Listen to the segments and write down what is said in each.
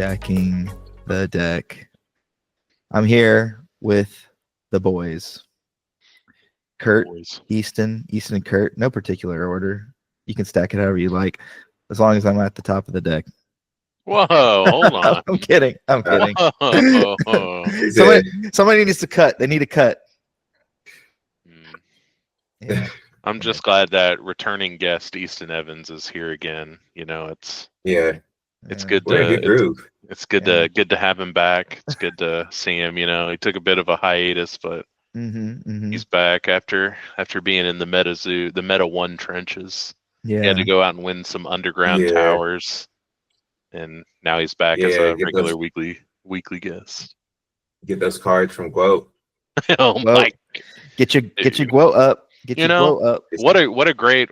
stacking the deck. I'm here with the boys. Kurt, Easton and Kurt, no particular order. You can stack it however you like, as long as I'm at the top of the deck. Whoa, hold on. I'm kidding. Whoa. Somebody needs to cut. They need to cut. Yeah. I'm just glad that returning guest Easton Evans is here again. You know, it's good to it's good to have him back. It's good to see him. You know, he took a bit of a hiatus, but he's back after being in the Metazoo, the Meta 1 trenches. Yeah, he had to go out and win some underground towers, and now he's back as a regular weekly guest. Get those cards from Guo. My! Get your Guo up. Guo up. What a great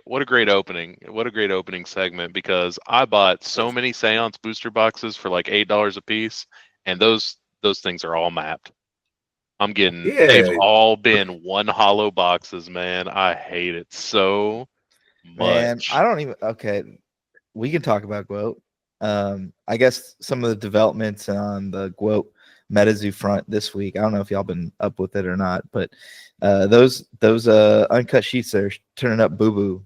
opening. What a great opening segment, because I bought so many Seance booster boxes for like $8 a piece, and those things are all mapped. I'm getting they've all been one hollow boxes, man. I hate it so much. Man, I don't even we can talk about Guo. I guess some of the developments on the Guo Metazoo front this week. I don't know if y'all been up with it or not, but those uncut sheets are turning up boo boo.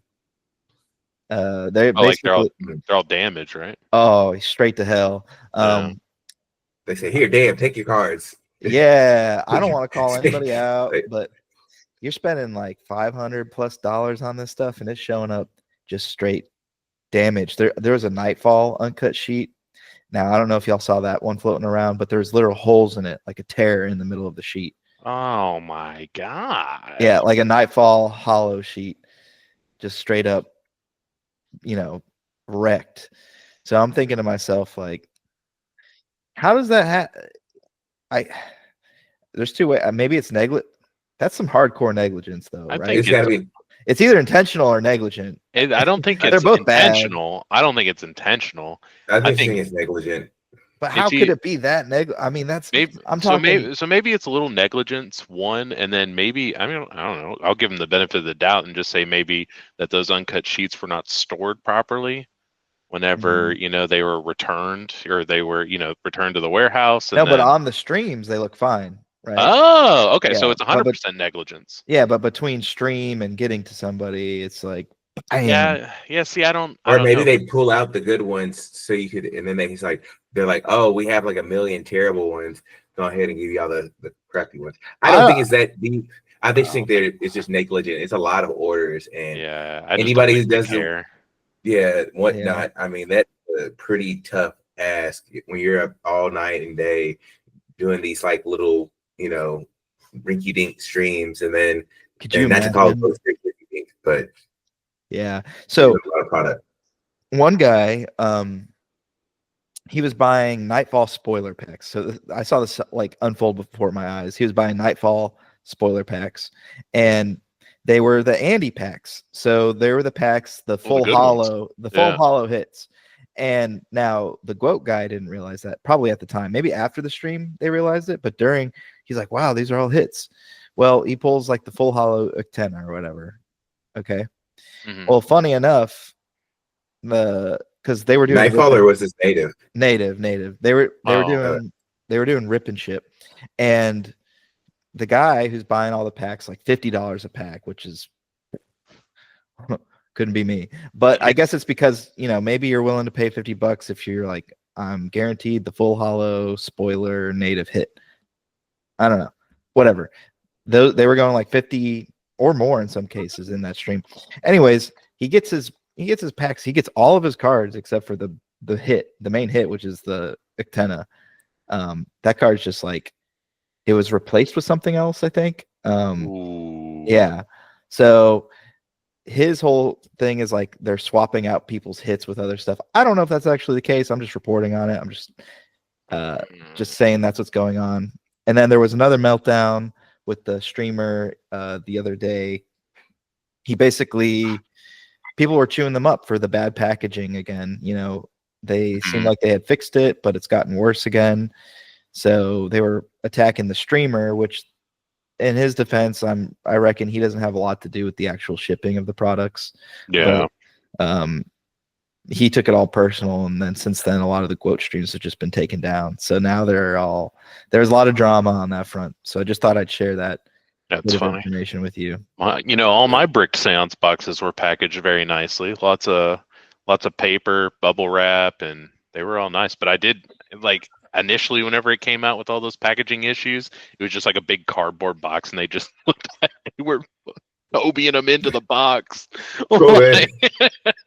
They're all damaged, right? Oh, straight to hell. They say, "Here, damn, take your cards." Yeah, I don't want to call anybody out, but you're spending like $500+ on this stuff, and it's showing up just straight damage. There was a Nightfall uncut sheet. Now, I don't know if y'all saw that one floating around, but there's literal holes in it, like a tear in the middle of the sheet. Oh my god! Yeah, like a Nightfall hollow sheet, just straight up, wrecked. So I'm thinking to myself, like, how does that happen? There's two ways. Maybe it's negligent. That's some hardcore negligence, though, right? It's either intentional or negligent. I don't think it's both intentional. Bad. I don't think it's intentional. I think it's negligent. But how could it be that negligent? I mean, that's maybe. So maybe it's a little negligence, one, and then maybe I don't know. I'll give them the benefit of the doubt and just say maybe that those uncut sheets were not stored properly whenever they were returned, or they were returned to the warehouse. No, but on the streams they look fine. Right. Oh, okay. Yeah, so it's 100% negligence. Yeah, but between stream and getting to somebody, it's like, bam. Yeah. See, I don't maybe know. They pull out the good ones so you could, and then they're like, oh, we have like a million terrible ones. Go ahead and give you all the crappy ones. I don't think it's that deep. I just think that it's just negligent. It's a lot of orders, and anybody who doesn't, whatnot. I mean, that's a pretty tough ask when you're up all night and day doing these like little, rinky-dink streams, and then not to call it those rinky-dink, but yeah. So a lot of product. One guy, he was buying Nightfall spoiler packs. So I saw this like unfold before my eyes. He was buying Nightfall spoiler packs, and they were the Andy packs. So they were the packs, the full hollow, hollow hits. And now the Guo guy didn't realize that, probably at the time. Maybe after the stream they realized it, but during, he's like, wow, these are all hits. Well, he pulls like the full hollow Ictena or whatever. Okay. Well, funny enough, because they were doing Nightfall, or was this native? Native. They were doing rip and ship. And the guy who's buying all the packs, like $50 a pack, which is couldn't be me, but I guess it's because maybe you're willing to pay $50 if you're like, I'm guaranteed the full hollow spoiler native hit. I don't know, whatever. They were going like 50 or more in some cases in that stream. Anyways, he gets his packs. He gets all of his cards except for the main hit, which is the Ictena. That card's just like, it was replaced with something else, I think. Yeah. So his whole thing is like they're swapping out people's hits with other stuff. I don't know if that's actually the case. I'm just reporting on it. I'm just saying that's what's going on. And then there was another meltdown with the streamer the other day. He basically, people were chewing them up for the bad packaging again. They seemed like they had fixed it, but it's gotten worse again. So they were attacking the streamer, which, in his defense, I reckon he doesn't have a lot to do with the actual shipping of the products. Yeah. But, he took it all personal, and then since then a lot of the quote streams have just been taken down. So now there's a lot of drama on that front. So I just thought I'd share that bit of information with you. You know, all my bricked seance boxes were packaged very nicely. Lots of paper, bubble wrap, and they were all nice. But I did, like, initially whenever it came out with all those packaging issues, it was just like a big cardboard box, and they just looked like they were Tobying them into the box. Like,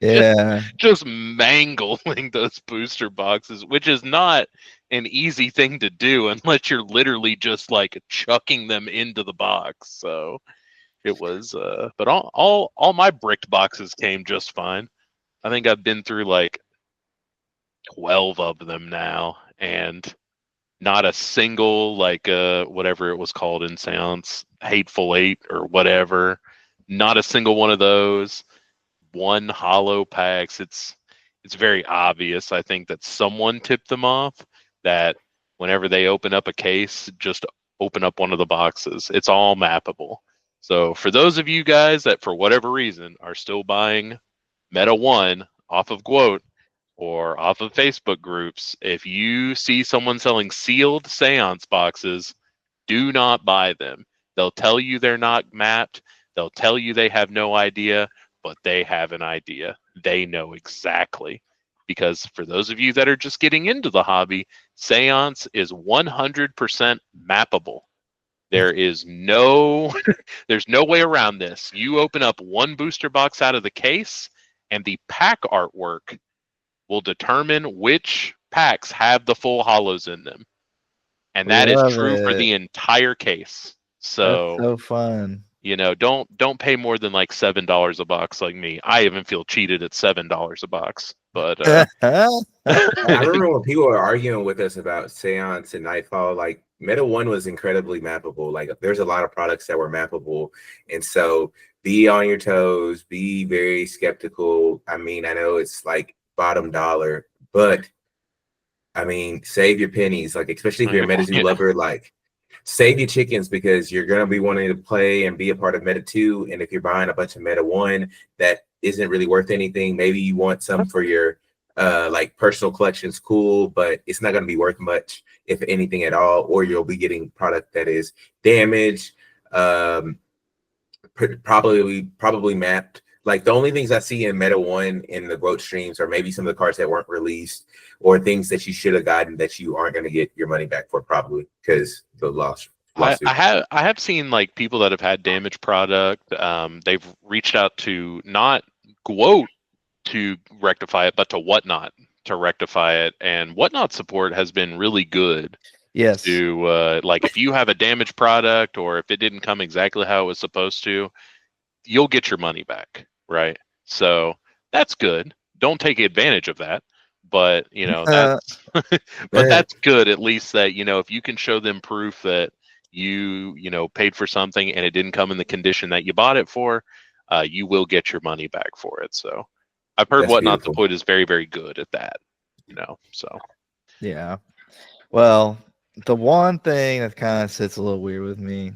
yeah. just mangling those booster boxes, which is not an easy thing to do unless you're literally just like chucking them into the box. So it was but all my bricked boxes came just fine. I think I've been through like 12 of them now, and not a single, like whatever it was called in Seance, Hateful Eight or whatever, not a single one of those. One hollow packs. It's very obvious, I think, that someone tipped them off, that whenever they open up a case, just open up one of the boxes. It's all mappable. So for those of you guys that for whatever reason are still buying Meta 1 off of Quote or off of Facebook groups, if you see someone selling sealed seance boxes, do not buy them. They'll tell you they're not mapped. They'll tell you they have no idea, but they have an idea. They know exactly. Because for those of you that are just getting into the hobby, seance is 100% mappable. There is there's no way around this. You open up one booster box out of the case, and the pack artwork will determine which packs have the full hollows in them. And that is true for the entire case. So that's so fun. You know, don't pay more than like $7 a box like me. I even feel cheated at $7 a box. But I remember when people were arguing with us about Seance and Nightfall, like Meta 1 was incredibly mappable. Like there's a lot of products that were mappable. And so be on your toes, be very skeptical. I mean, I know it's like bottom dollar, but I mean, save your pennies, like especially if you're a Metazoo lover, like save your chickens, because you're going to be wanting to play and be a part of Meta 2. And if you're buying a bunch of Meta 1 that isn't really worth anything, maybe you want some for your like personal collections, cool, but it's not going to be worth much, if anything at all, or you'll be getting product that is damaged, probably mapped. Like the only things I see in Meta 1 in the growth streams are maybe some of the cards that weren't released, or things that you should have gotten that you aren't going to get your money back for, probably because the lawsuit. I have seen like people that have had damaged product. They've reached out to not Quote to rectify it, but to Whatnot to rectify it, and Whatnot support has been really good. Yes. To like if you have a damaged product, or if it didn't come exactly how it was supposed to, you'll get your money back, right? So that's good. Don't take advantage of that. But you know, that's that's good, at least, that, you know, if you can show them proof that you know paid for something and it didn't come in the condition that you bought it for, you will get your money back for it. So I've heard Whatnot Support is very, very good at that, you know. So yeah. Well, the one thing that kind of sits a little weird with me,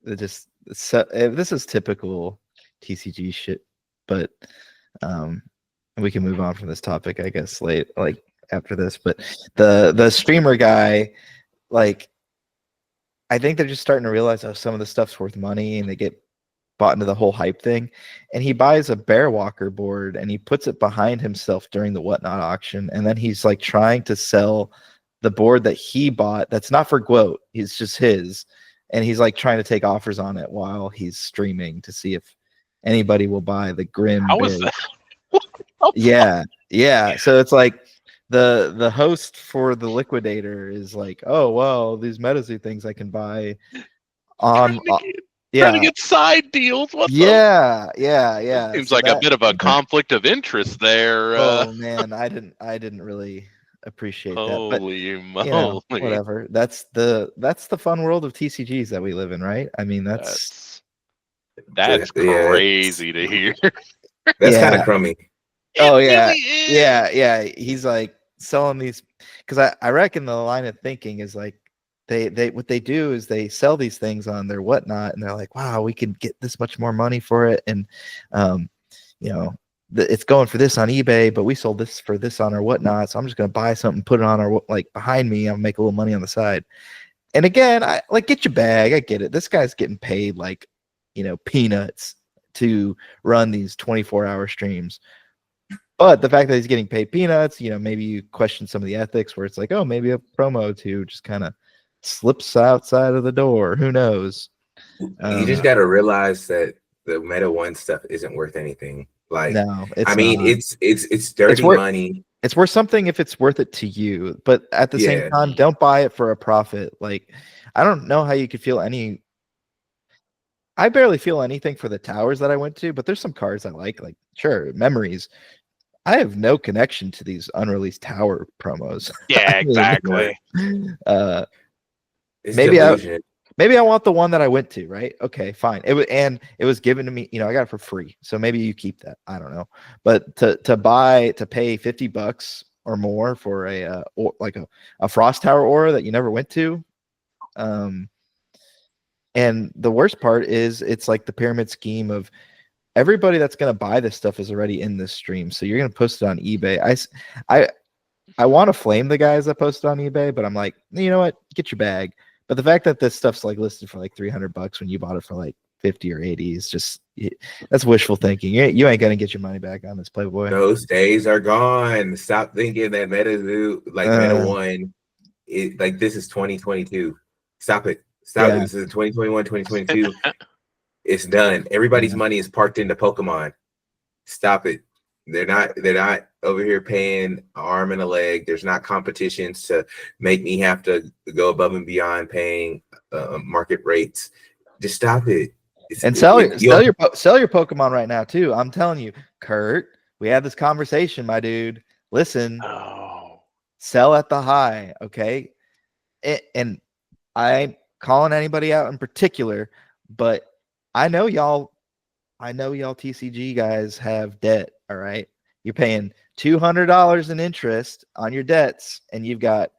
this is typical TCG shit, but we can move on from this topic, I guess, like after this. But the streamer guy, like, I think they're just starting to realize how some of the stuff's worth money, and they get bought into the whole hype thing. And he buys a Bear Walker board and he puts it behind himself during the Whatnot auction, and then he's like trying to sell the board that he bought that's not for Quote, it's just his, and he's like trying to take offers on it while he's streaming to see if anybody will buy the Grim. How was that? Yeah. So it's like the host for the Liquidator is like, oh well, these Metazoo things I can buy on. Trying to get side deals. Yeah. Seems so like a bit of a conflict of interest there. Oh man, I didn't really appreciate that. But moly. You know, whatever. That's the fun world of TCGs that we live in, right? I mean, that's crazy to hear. That's kind of crummy. Oh yeah, yeah. He's like selling these, because I reckon the line of thinking is like they what they do is they sell these things on their Whatnot, and they're like, wow, we can get this much more money for it, and you know, it's going for this on eBay, but we sold this for this on our whatnot. So I'm just going to buy something, put it on our, like behind me. I'll make a little money on the side. And again, I like, get your bag. I get it. This guy's getting paid like, peanuts to run these 24-hour streams. But the fact that he's getting paid peanuts, maybe you question some of the ethics where it's like, oh, maybe a promo to just kind of slips outside of the door. Who knows? You just got to realize that the Meta One stuff isn't worth anything. Like, no, it's dirty money. It's worth something if it's worth it to you, but at the same time, don't buy it for a profit. Like, I don't know how you could feel I barely feel anything for the towers that I went to, but there's some cards I like sure, memories. I have no connection to these unreleased tower promos. Yeah, exactly. Maybe I want the one that I went to, right? Okay, fine. It was given to me, I got it for free. So maybe you keep that. I don't know. But to pay $50 or more for a Frost Tower aura that you never went to. And the worst part is it's like the pyramid scheme of everybody that's going to buy this stuff is already in this stream. So you're going to post it on eBay. I want to flame the guys that posted on eBay, but I'm like, you know what? Get your bag. But the fact that this stuff's like listed for like $300 when you bought it for like 50 or 80 is just, that's wishful thinking. You ain't gonna get your money back on this, Playboy. Those days are gone. Stop thinking that Metazoo, like Meta One, this is 2022. Stop it. Yeah. This is 2021, 2022. It's done. Everybody's money is parked into Pokemon. Stop it. They're not over here paying an arm and a leg. There's not competitions to make me have to go above and beyond paying market rates. Just stop it. Sell your Pokemon right now too. I'm telling you, Kurt. We had this conversation, my dude. Listen, sell at the high, okay? And I'm calling anybody out in particular, but I know y'all TCG guys have debt. All right. You're paying $200 in interest on your debts, and you've got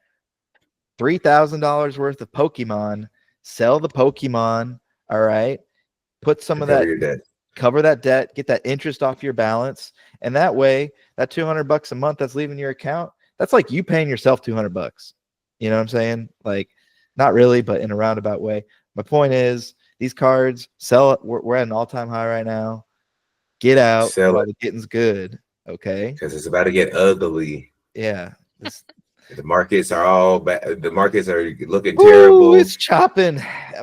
$3,000 worth of Pokemon. Sell the Pokemon. All right. Put some of that, cover that debt, get that interest off your balance. And that way, that $200 a month that's leaving your account, that's like you paying yourself $200. You know what I'm saying? Like, not really, but in a roundabout way. My point is, these cards sell. We're at an all-time high right now. Get out while the getting's good, okay? Because it's about to get ugly. Yeah. The markets are all bad. The markets are looking terrible. It's chopping.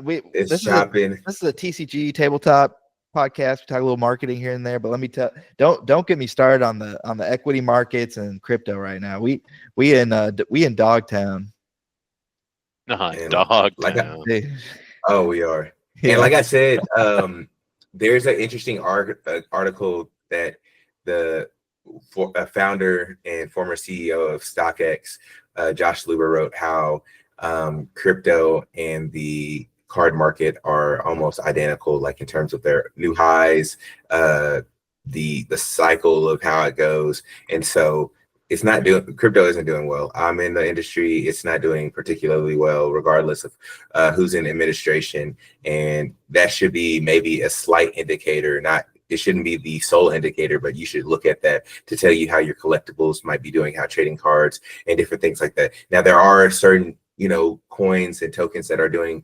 This is a TCG tabletop podcast. We talk a little marketing here and there, but let me tell. Don't get me started on the equity markets and crypto right now. We in Dogtown. Dogtown. We are. Yeah. And like I said, there's an interesting article that the founder and former CEO of StockX, Josh Luber, wrote how crypto and the card market are almost identical, like in terms of their new highs, the cycle of how it goes. And so crypto isn't doing well. I'm in the industry. It's not doing particularly well, regardless of who's in administration. And that should be maybe a slight indicator. It shouldn't be the sole indicator, but you should look at that to tell you how your collectibles might be doing, how trading cards and different things like that. Now, there are certain, coins and tokens that are doing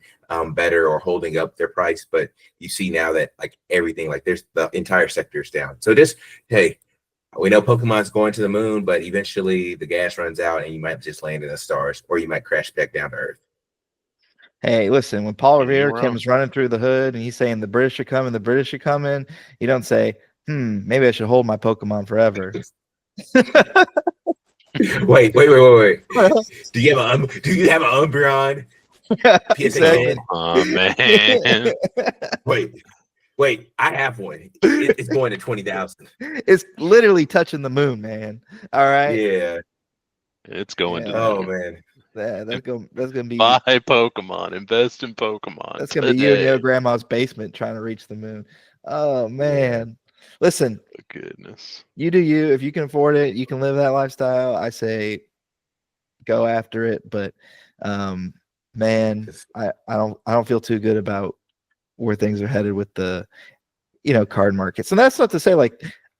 better or holding up their price, but you see now that everything, there's the entire sector is down. So just, hey, we know Pokemon's going to the moon, but eventually the gas runs out and you might just land in the stars, or you might crash back down to Earth. Hey, listen, when Paul Revere comes running through the hood and he's saying the British are coming, you don't say, maybe I should hold my Pokemon forever. Wait. Do you have an Umbreon? Exactly. Oh man. Wait, I have one. It's going to 20,000. It's literally touching the moon, man. All right. Yeah. It's going to. Oh man. Yeah, that's gonna be. Buy Pokemon. Invest in Pokemon. That's gonna be you in your grandma's basement trying to reach the moon. Oh man. Listen. Goodness. You do you. If you can afford it, you can live that lifestyle. I say, go after it. But, man, I don't feel too good about where things are headed with the, card markets. And that's not to say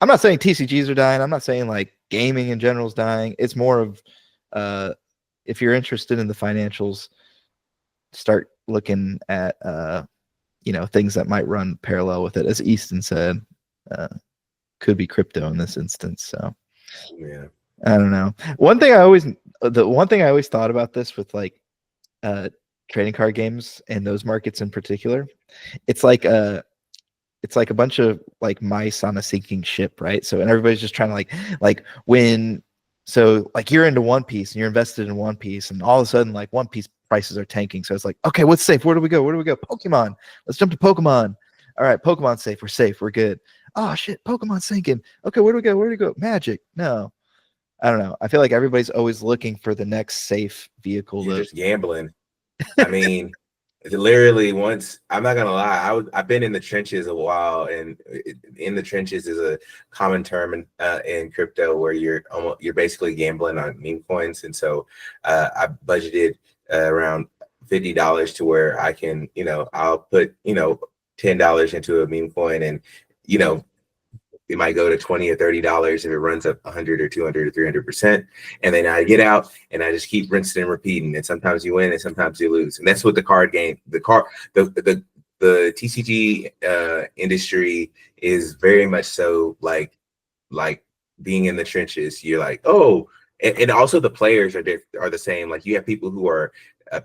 I'm not saying TCGs are dying. I'm not saying like gaming in general is dying. It's more of if you're interested in the financials, start looking at things that might run parallel with it. As Easton said, could be crypto in this instance. So yeah, I don't know. The one thing I always thought about this with like trading card games and those markets in particular, it's like a bunch of like mice on a sinking ship, right? So and everybody's just trying to like when so like you're into One Piece and you're invested in One Piece, and all of a sudden like One Piece prices are tanking. So it's like, okay, what's safe? Where do we go? Pokemon. Let's jump to Pokemon. All right, Pokemon's safe. We're safe. We're good. Oh shit, Pokemon's sinking. Okay, where do we go? Magic. No. I don't know. I feel like everybody's always looking for the next safe vehicle. You're just gambling. I mean, literally once, I'm not gonna lie, I've been in the trenches a while, and in the trenches is a common term in crypto where you're basically gambling on meme coins. And so I budgeted around $50 to where I can, I'll put, $10 into a meme coin, and it might go to $20 or $30 if it runs up 100 or 200 or 300%. And then I get out and I just keep rinsing and repeating. And sometimes you win and sometimes you lose. And that's what the TCG industry is very much so like being in the trenches. You're like, oh, and also the players are the same. Like you have people who are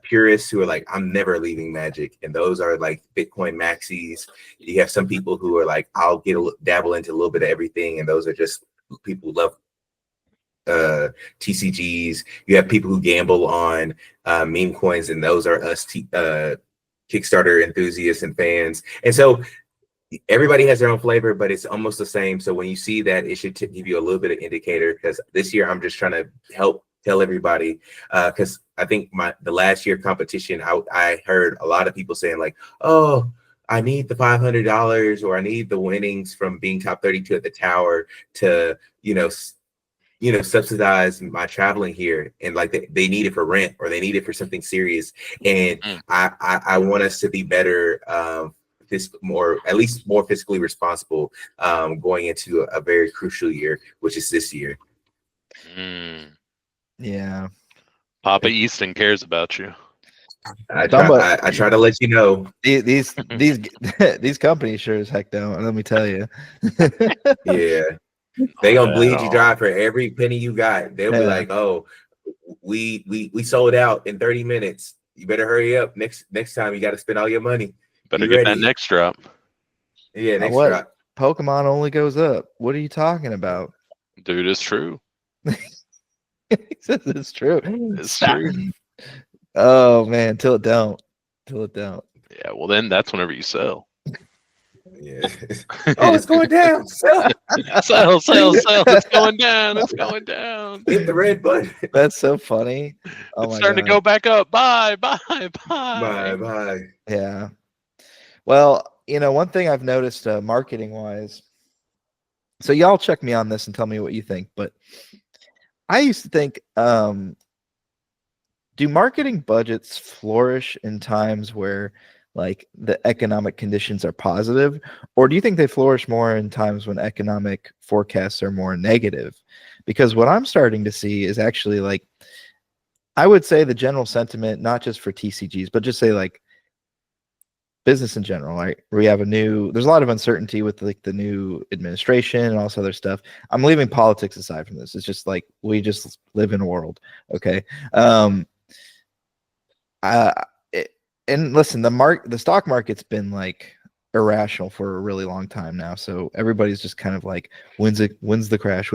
purists who are like, I'm never leaving Magic, and those are like Bitcoin maxis. You have some people who are like, I'll dabble into a little bit of everything, and those are just people who love TCGs. You have people who gamble on meme coins, and those are us Kickstarter enthusiasts and fans. And so everybody has their own flavor, but it's almost the same. So when you see that, it should give you a little bit of indicator, because this year I'm just trying to help tell everybody, because I think the last year competition, I heard a lot of people saying like, oh, I need the $500, or I need the winnings from being top 32 at the tower to subsidize my traveling here, and like they need it for rent, or they need it for something serious. And I want us to be better, at least more fiscally responsible, going into a very crucial year, which is this year. Yeah, Papa Easton cares about you. I try to let you know. These companies sure as heck don't. Let me tell you. Yeah, they gonna bleed you dry for every penny you got. They'll be like, "Oh, we sold out in 30 minutes. You better hurry up. Next time, you got to spend all your money. Better get that next drop." Yeah, next drop. Pokemon only goes up. What are you talking about, dude? It's true. It's true. It's true. Oh man, till it don't. Yeah, well then that's whenever you sell. Yeah. Oh, it's going down. Sell. Sell. It's going down. It's going down. Hit the red button. That's so funny. It's starting to go back up. Bye. Yeah. Well, one thing I've noticed marketing wise, so y'all check me on this and tell me what you think, but I used to think, do marketing budgets flourish in times where like the economic conditions are positive, or do you think they flourish more in times when economic forecasts are more negative? Because what I'm starting to see is actually like, I would say the general sentiment, not just for TCGs, but just say like business in general, right? We have there's a lot of uncertainty with like the new administration and all this other stuff. I'm leaving politics aside from this. It's just like, we just live in a world. Okay. And listen, the stock market's been like irrational for a really long time now. So everybody's just kind of like, when's the crash?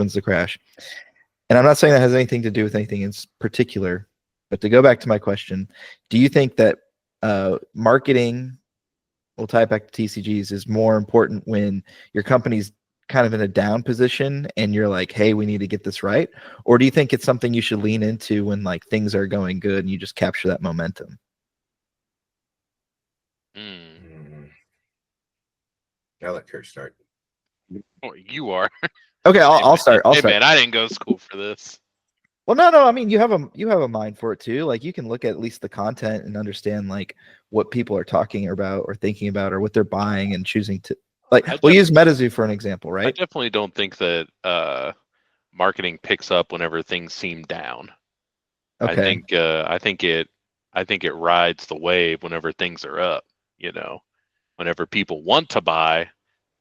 And I'm not saying that has anything to do with anything in particular, but to go back to my question, do you think that marketing, we'll tie it back to TCGs, is more important when your company's kind of in a down position and you're like, hey, we need to get this right? Or do you think it's something you should lean into when like things are going good and you just capture that momentum? I'll let Kurt start. Oh, you are. Okay, I'll start. I'll start. Man, I didn't go to school for this. Well, no. I mean, you have a mind for it too. Like, you can look at least the content and understand like what people are talking about or thinking about or what they're buying and choosing to Like, we'll use Metazoo for an example, right? I definitely don't think that marketing picks up whenever things seem down. Okay. I think it rides the wave whenever things are up. You know, whenever people want to buy,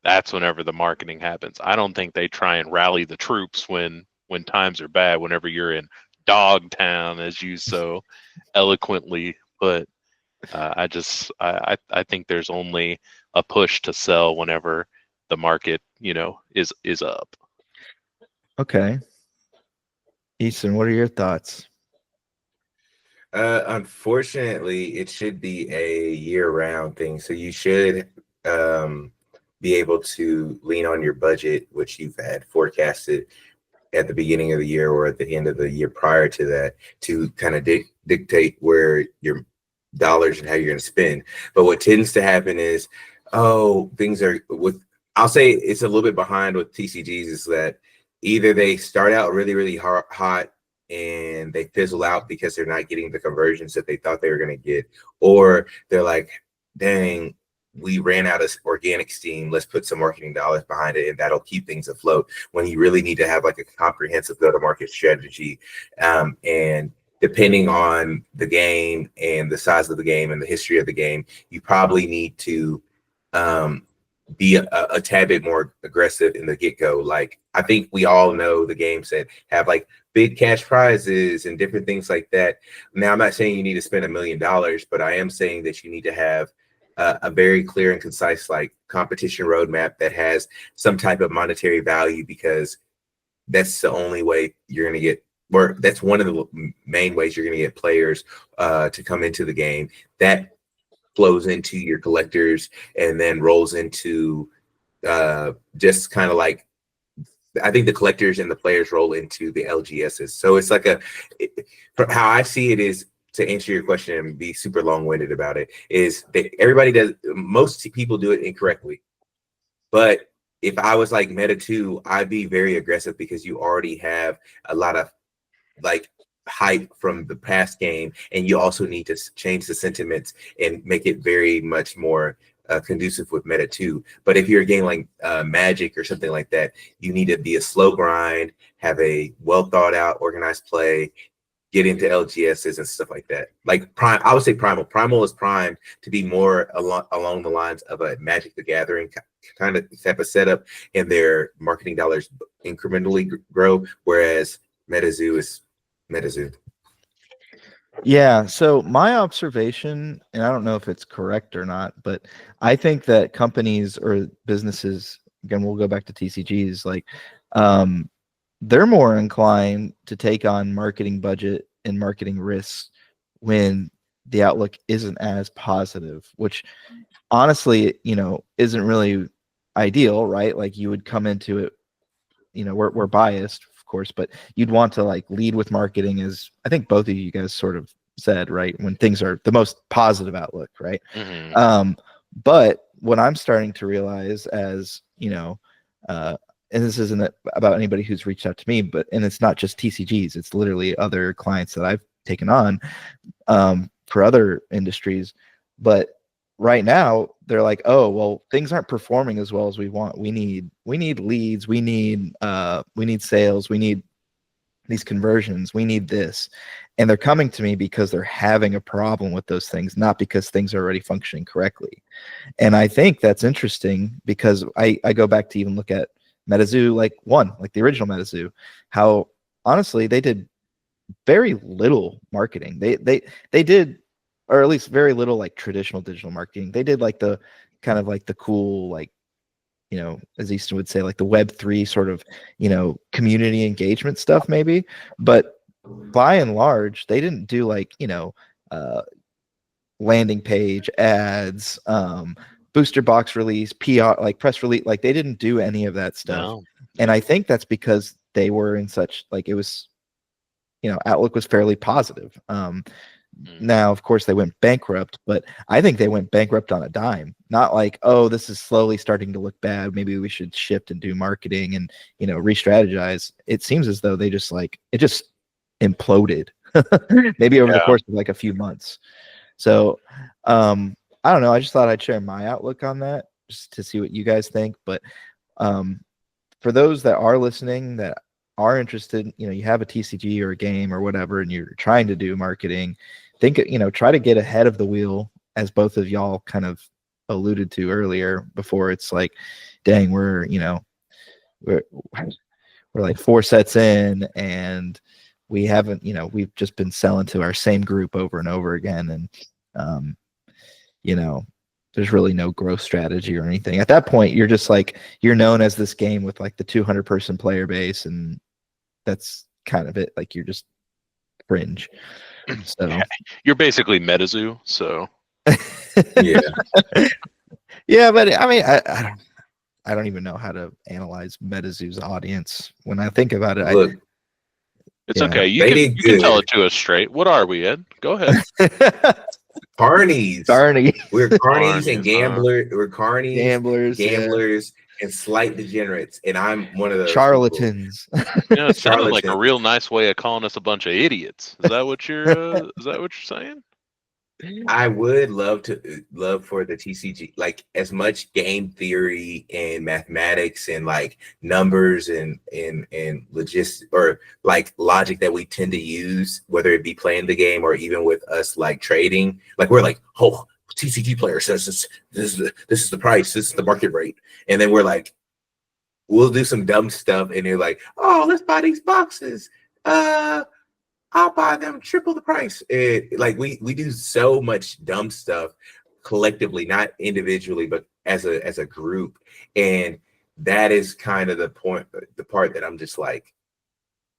that's whenever the marketing happens. I don't think they try and rally the troops when times are bad. Whenever you're in Dogtown, as you so eloquently put, I think there's only a push to sell whenever the market, is up. Okay. Easton, what are your thoughts? Unfortunately, it should be a year-round thing. So you should be able to lean on your budget, which you've had forecasted at the beginning of the year or at the end of the year prior to that, to kind of dictate where your dollars and how you're going to spend. But what tends to happen is, things are I'll say it's a little bit behind with TCGs, is that either they start out really, really hot and they fizzle out because they're not getting the conversions that they thought they were going to get, or they're like, dang, we ran out of organic steam, let's put some marketing dollars behind it and that'll keep things afloat, when you really need to have like a comprehensive go-to-market strategy. And depending on the game and the size of the game and the history of the game, you probably need to be a tad bit more aggressive in the get-go. Like, I think we all know the games that have like big cash prizes and different things like that. Now, I'm not saying you need to spend $1 million, but I am saying that you need to have a very clear and concise like competition roadmap that has some type of monetary value, because that's the only way you're going to get, or that's one of the main ways you're going to get players to come into the game. That flows into your collectors and then rolls into just kind of like, I think the collectors and the players roll into the LGSs. So it's like how I see it is, to answer your question and be super long-winded about it, is that most people do it incorrectly. But if I was like Meta 2, I'd be very aggressive, because you already have a lot of like hype from the past game, and you also need to change the sentiments and make it very much more conducive with Meta 2. But if you're a game like Magic or something like that, you need to be a slow grind, have a well thought out, organized play, get into LGSs and stuff like that. Like I would say Primal is primed to be more along the lines of a Magic the Gathering kind of type of setup, and their marketing dollars incrementally grow, whereas Metazoo is Metazoo. Yeah, so my observation, and I don't know if it's correct or not, but I think that companies or businesses, again, we'll go back to TCGs, like they're more inclined to take on marketing budget and marketing risks when the outlook isn't as positive, which honestly, isn't really ideal, right? Like, you would come into it, we're biased, of course, but you'd want to like lead with marketing, as I think both of you guys sort of said, right? When things are the most positive outlook, right? Mm-hmm. But what I'm starting to realize, as and this isn't about anybody who's reached out to me, and it's not just TCGs, it's literally other clients that I've taken on for other industries. But right now they're like, oh, well, things aren't performing as well as we want. We need leads, we need sales, we need these conversions, we need this. And they're coming to me because they're having a problem with those things, not because things are already functioning correctly. And I think that's interesting, because I go back to even look at Metazoo, like the original Metazoo, how honestly they did very little marketing. They did, or at least very little like traditional digital marketing. They did like the kind of like the cool, like, as Easton would say, like the Web3 sort of, community engagement stuff maybe. But by and large, they didn't do like, landing page ads, booster box release, PR, like press release, like they didn't do any of that stuff. No. And I think that's because they were in such, like, it was, outlook was fairly positive. Now, of course, they went bankrupt, but I think they went bankrupt on a dime. Not like, oh, this is slowly starting to look bad, maybe we should shift and do marketing and, re-strategize. It seems as though they just it just imploded maybe over the course of like a few months. So I don't know, I just thought I'd share my outlook on that. just to see what you guys think. But for those that are listening that are interested, you have a TCG or a game or whatever, and you're trying to do marketing, try to get ahead of the wheel, as both of y'all kind of alluded to earlier, before it's like, dang, we're like 4 sets in and we haven't, we've just been selling to our same group over and over again. And, there's really no growth strategy or anything. At that point, you're just like, you're known as this game with like the 200 person player base. And that's kind of it. Like, you're just cringe. So you're basically Metazoo. So yeah. Yeah. But I mean, I don't even know how to analyze Metazoo's audience. When I think about it, Look, it's okay. You can tell it to us straight. What are we, Ed? Go ahead. Carnies. We're carnies and gamblers. We're carnies, gamblers, and slight degenerates. And I'm one of those charlatans. It sounded like a real nice way of calling us a bunch of idiots. Is that what you're saying? I would love for the TCG, like, as much game theory and mathematics and like numbers and logistics, or like logic that we tend to use, whether it be playing the game or even with us like trading. Like, we're like, oh, TCG player says this is the price, this is the market rate, and then we're like, we'll do some dumb stuff, and they're like, oh, let's buy these boxes. I'll buy them triple the price. Like, we do so much dumb stuff collectively, not individually, but as a group. And that is kind of the part that I'm just like,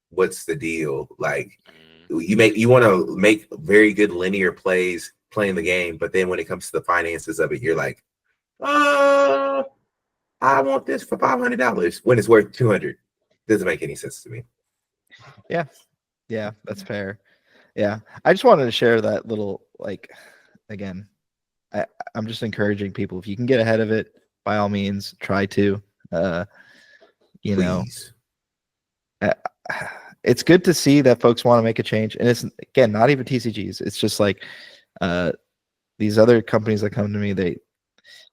what's the deal? Like, you want to make very good linear plays playing the game, but then when it comes to the finances of it, you're like, I want this for $500 when it's worth $200. Doesn't make any sense to me. Yeah, that's fair. Yeah, I just wanted to share that little, like, again, I'm just encouraging people, if you can get ahead of it, by all means, try to. Please. It's good to see that folks want to make a change, and it's, again, not even TCGs. It's just like these other companies that come to me, they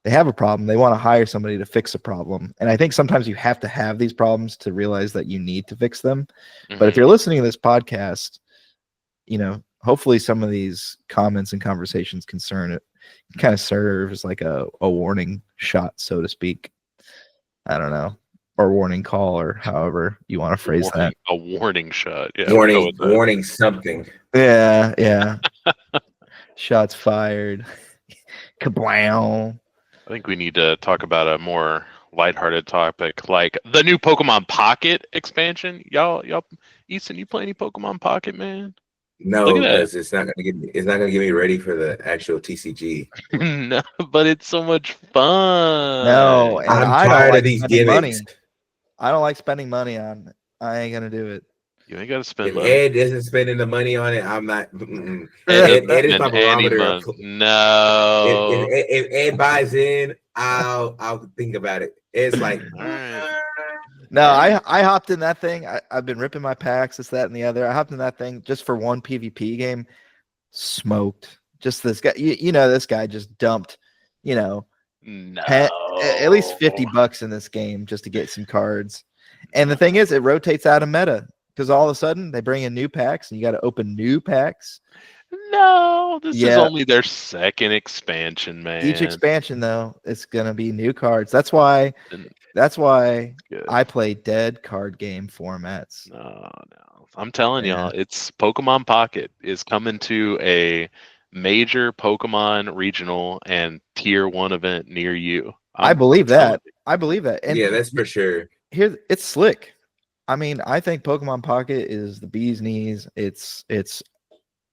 have a problem. They want to hire somebody to fix a problem. And I think sometimes you have to have these problems to realize that you need to fix them. Mm-hmm. But if you're listening to this podcast, hopefully some of these comments and conversations can kind of serve as like a warning shot, so to speak. I don't know. Or warning call, or however you want to phrase that. A warning shot. Yeah. Warning something. Yeah. Shots fired. Kablam. I think we need to talk about a more lighthearted topic, like the new Pokemon Pocket expansion. Y'all, Easton, you play any Pokemon Pocket, man? No, because it's not gonna get me ready for the actual TCG. No, but it's so much fun. No, and I'm tired of these gimmicks. I don't like spending money on it. I ain't gonna do it. You ain't gotta spend money. Ed isn't spending the money on it. I'm not. Ed is my barometer. No. If Ed buys in, I'll think about it. It's like, all right. No, I hopped in that thing. I've been ripping my packs, this, that, and the other. I hopped in that thing just for one PvP game. Smoked. Just this guy. This guy just dumped, no. at least $50 in this game just to get some cards. And the thing is, it rotates out of meta. Because all of a sudden they bring in new packs, and you got to open new packs. No, this is only their second expansion, man. Each expansion, though, it's gonna be new cards. That's why I play dead card game formats. No. I'm telling y'all, it's Pokemon Pocket is coming to a major Pokemon regional and tier 1 event near you. I believe that. And yeah, that's for sure. It's slick. I mean, I think Pokemon Pocket is the bee's knees. It's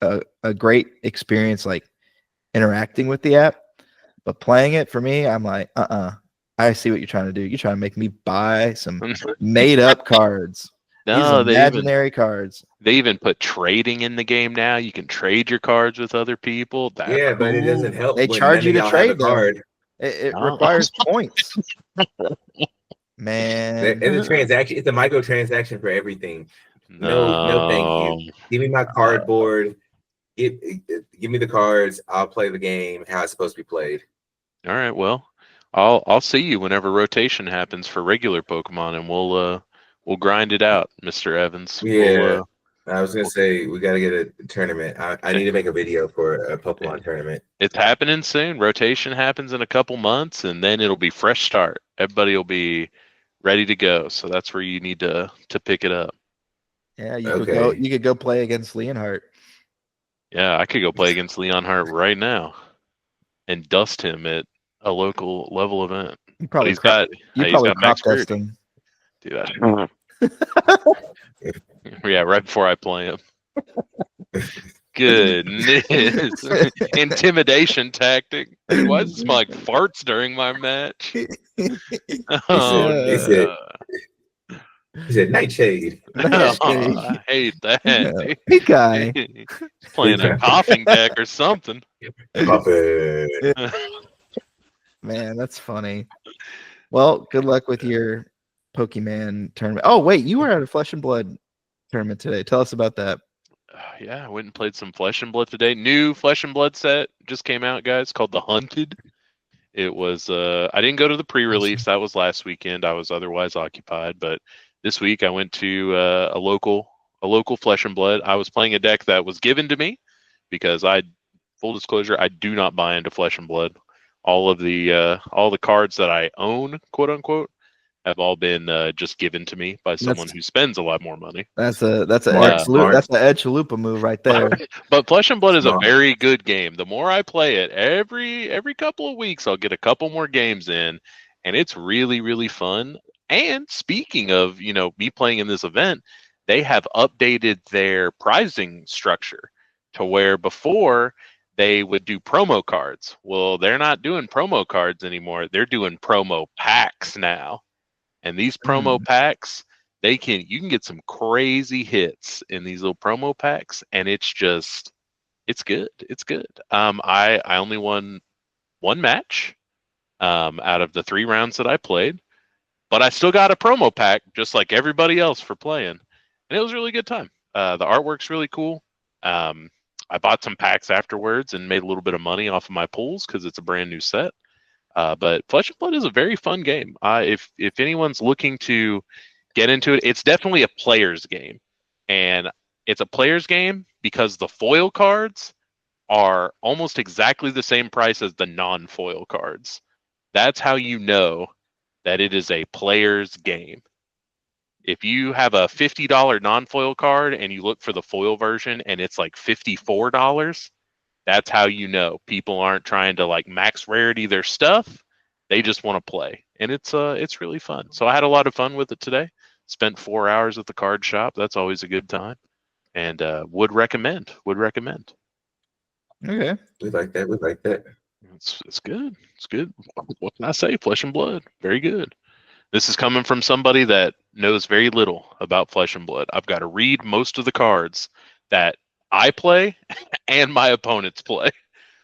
a great experience, like interacting with the app, but playing it for me, I'm like, I see what you're trying to do. You're trying to make me buy some made up cards. No, these imaginary cards. They even put trading in the game now. You can trade your cards with other people. But it doesn't help. They charge you to trade card. It requires points. Man, and the transaction, it's a microtransaction for everything. No, thank you. Give me my cardboard. Give me the cards. I'll play the game how it's supposed to be played. All right. Well, I'll see you whenever rotation happens for regular Pokemon, and we'll grind it out, Mr. Evans. Yeah. I was gonna say we gotta get a tournament. I need to make a video for a Pokemon tournament. It's happening soon. Rotation happens in a couple months, and then it'll be fresh start. Everybody will be ready to go. So that's where you need to pick it up. Yeah, you could go. You could go play against Leonhardt. Yeah, I could go play against Leonhardt right now, and dust him at a local level event. You probably he's got max testing. Do that. Yeah, right before I play him. Goodness. Intimidation tactic. Dude, why does it smell like farts during my match? He said Nightshade. I hate that. Dude. Hey guy. He's playing a coughing deck or something. Man, that's funny. Well, good luck with your Pokemon tournament. Oh, wait, you were at a Flesh and Blood tournament today. Tell us about that. Yeah, I went and played some Flesh and Blood today. New Flesh and Blood set just came out, guys, called The Hunted. It was I didn't go to the pre-release. That was last weekend. I was otherwise occupied, but this week I went to a local Flesh and Blood. I was playing a deck that was given to me because full disclosure, I do not buy into Flesh and Blood. All the cards that I own, quote unquote, have all been just given to me by someone who spends a lot more money. That's an Ed Chalupa move right there. But Flesh and Blood is a very good game. The more I play it, every couple of weeks I'll get a couple more games in, and it's really, really fun. And speaking of, me playing in this event, they have updated their pricing structure to where before they would do promo cards. Well, they're not doing promo cards anymore. They're doing promo packs now. And these promo packs, you can get some crazy hits in these little promo packs, and it's good. It's good. I only won one match out of the 3 rounds that I played, but I still got a promo pack just like everybody else for playing, and it was a really good time. The artwork's really cool. I bought some packs afterwards and made a little bit of money off of my pulls because it's a brand new set. But Flesh and Blood is a very fun game. If anyone's looking to get into it, it's definitely a player's game. And it's a player's game because the foil cards are almost exactly the same price as the non-foil cards. That's how you know that it is a player's game. If you have a $50 non-foil card and you look for the foil version and it's like $54, that's how you know people aren't trying to like max rarity their stuff. They just want to play, and it's really fun. So I had a lot of fun with it today. Spent 4 hours at the card shop. That's always a good time, and would recommend. Okay, we like that. It's good. It's good. What can I say? Flesh and Blood, very good. This is coming from somebody that knows very little about Flesh and Blood. I've got to read most of the cards that I play and my opponents play.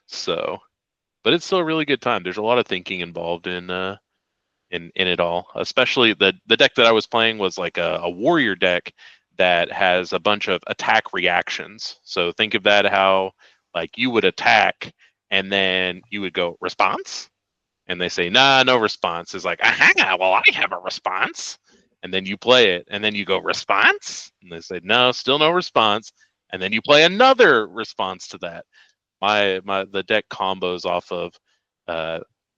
So, but it's still a really good time. There's a lot of thinking involved in it all. Especially the deck that I was playing was like a warrior deck that has a bunch of attack reactions. So think of that how like you would attack and then you would go response, and they say nah, no response. It's like aha, well I have a response, and then you play it, and then you go response, and they say no, still no response. And then you play another response to that. The deck combos off of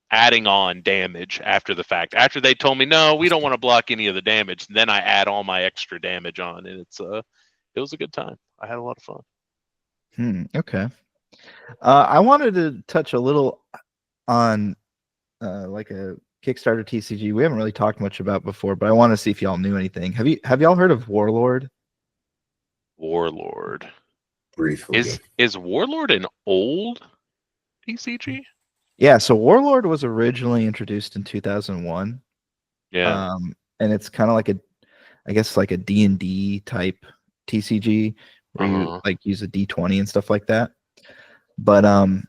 adding on damage after the fact. After they told me no, we don't want to block any of the damage, then I add all my extra damage on, and it was a good time. I had a lot of fun. Okay. I wanted to touch a little on like a Kickstarter TCG we haven't really talked much about before, but I want to see if y'all knew anything. Have y'all heard of Warlord? Warlord. Briefly. Is Warlord an old TCG? Yeah, so Warlord was originally introduced in 2001. Yeah. And it's kind of like a D&D type TCG where you like use a D20 and stuff like that. But the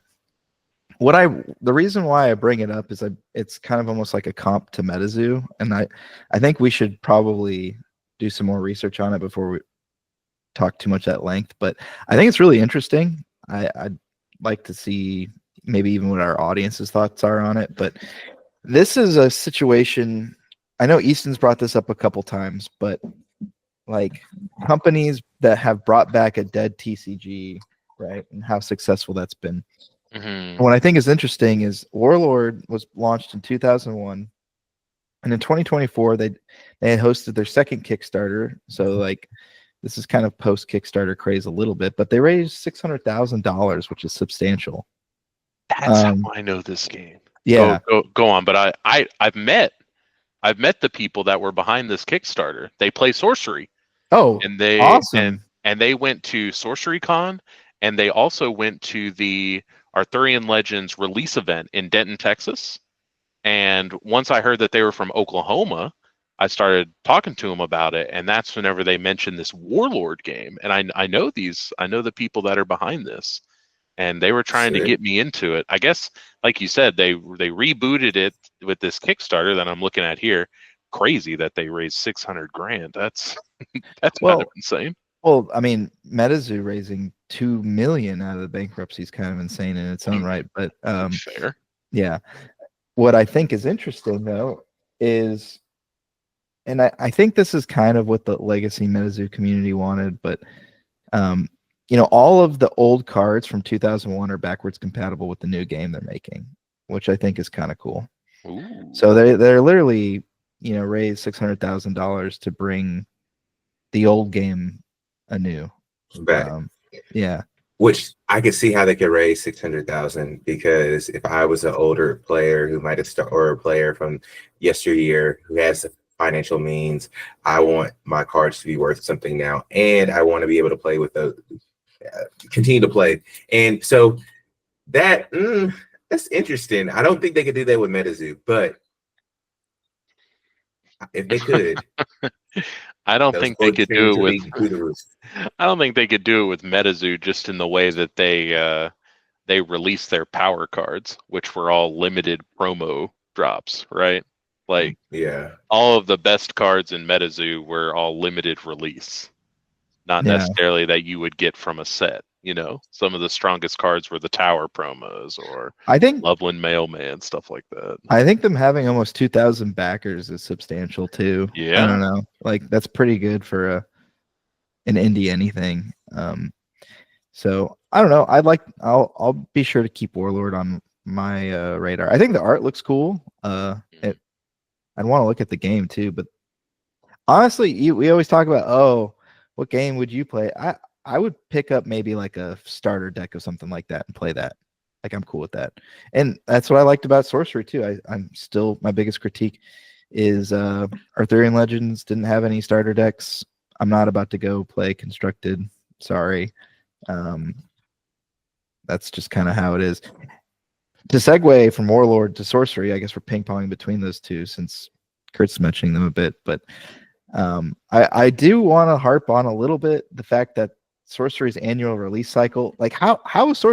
reason why I bring it up is it's kind of almost like a comp to Metazoo, and I think we should probably do some more research on it before we talk too much at length. But I think it's really interesting. I'd like to see maybe even what our audience's thoughts are on it. But This is a situation. I know Easton's brought this up a couple times, but like companies that have brought back a dead TCG, right, and how successful that's been. Mm-hmm. What I think is interesting is Warlord was launched in 2001, and in 2024 they had hosted their second Kickstarter. So like this is kind of post Kickstarter craze a little bit, but they raised $600,000, which is substantial. That's how I know this game. Yeah, go on. But I've met the people that were behind this Kickstarter. They play Sorcery. Oh, and they awesome. and they went to Sorcery Con, and they also went to the Arthurian Legends release event in Denton, Texas. And once I heard that they were from Oklahoma, I started talking to them about it, and that's whenever they mentioned this Warlord game. And I know the people that are behind this, and they were trying to get me into it. I guess, like you said, they rebooted it with this Kickstarter that I'm looking at here. Crazy that they raised $600,000. That's kind of insane. Well, I mean, Metazoo raising $2 million out of the bankruptcy is kind of insane in its own right. But fair. Yeah. What I think is interesting though is, and I think this is kind of what the legacy Metazoo community wanted, but all of the old cards from 2001 are backwards compatible with the new game they're making, which I think is kind of cool. Ooh. So they're literally raised $600,000 to bring the old game anew. Back. Yeah. Which I could see how they could raise 600,000, because if I was an older player who might have started, or a player from yesteryear who has the financial means, I want my cards to be worth something now, and I want to be able to play with those, continue to play. And so that's interesting. I don't think they could do that with Metazoo, but if they could, I don't think they could do it with. I don't think they could do it with Metazoo, just in the way that they released their power cards, which were all limited promo drops, right? Like, yeah, all of the best cards in Metazoo were all limited release, not necessarily that you would get from a set. Some of the strongest cards were the tower promos, or I think Loveland Mailman, stuff like that. I think them having almost 2,000 backers is substantial too. Yeah, I don't know, like that's pretty good for an indie anything. So I don't know. I'll be sure to keep Warlord on my radar. I think the art looks cool. I'd want to look at the game too, but honestly, we always talk about, what game would you play? I would pick up maybe like a starter deck of something like that and play that. Like, I'm cool with that. And that's what I liked about Sorcery too. I'm still, my biggest critique is Arthurian Legends didn't have any starter decks. I'm not about to go play Constructed. Sorry. That's just kind of how it is. To segue from Warlord to Sorcery, I guess we're ping-ponging between those two since Kurt's mentioning them a bit. But I do want to harp on a little bit the fact that Sorcery's annual release cycle, like how is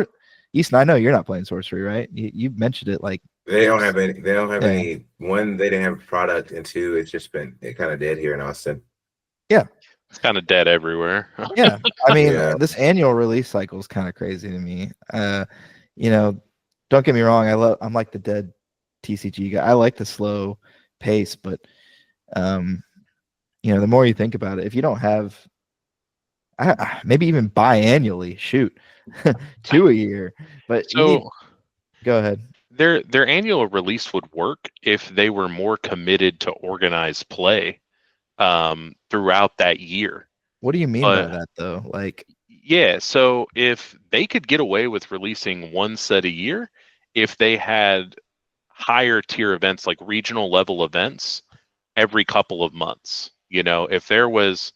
Easton, I know you're not playing Sorcery, right? You mentioned it, like they don't have any. They don't have any. One, they didn't have a product, and two, it's just been kind of dead here in Austin. Yeah, it's kind of dead everywhere. Yeah, I mean, this annual release cycle is kind of crazy to me. Don't get me wrong. I'm like the dead TCG guy. I like the slow pace, but the more you think about it, if you don't have, maybe even biannually, shoot, 2 a year. But go ahead. Their annual release would work if they were more committed to organized play throughout that year. What do you mean by that, though? Like, yeah, so if they could get away with releasing one set a year, if they had higher tier events, like regional level events, every couple of months, if there was